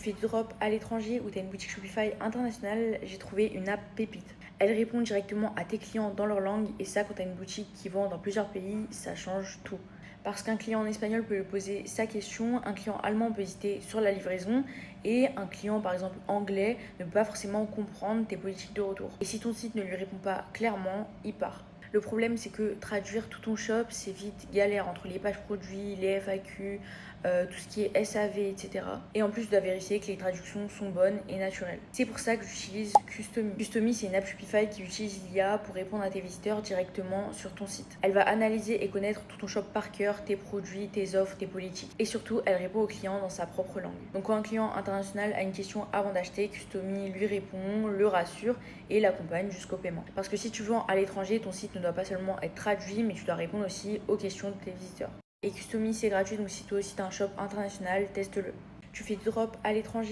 fais du drop à l'étranger ou tu as une boutique Shopify internationale, j'ai trouvé une app pépite. Elle répond directement à tes clients dans leur langue et ça, quand tu as une boutique qui vend dans plusieurs pays, ça change tout. Parce qu'un client en espagnol peut lui poser sa question, un client allemand peut hésiter sur la livraison et un client par exemple anglais ne peut pas forcément comprendre tes politiques de retour. Et si ton site ne lui répond pas clairement, il part. Le problème, c'est que traduire tout ton shop, c'est vite galère entre les pages produits, les FAQ, tout ce qui est SAV, etc. Et en plus, je dois vérifier que les traductions sont bonnes et naturelles. C'est pour ça que j'utilise Customy. Customy, c'est une app Shopify qui utilise l'IA pour répondre à tes visiteurs directement sur ton site. Elle va analyser et connaître tout ton shop par cœur, tes produits, tes offres, tes politiques. Et surtout, elle répond au client dans sa propre langue. Donc quand un client international a une question avant d'acheter, Customy lui répond, le rassure et l'accompagne jusqu'au paiement. Parce que si tu vends à l'étranger, ton site ne doit pas seulement être traduit, mais tu dois répondre aussi aux questions de tes visiteurs. Et Customy, c'est gratuit, donc si toi aussi tu as un shop international, teste-le. Tu fais du drop à l'étranger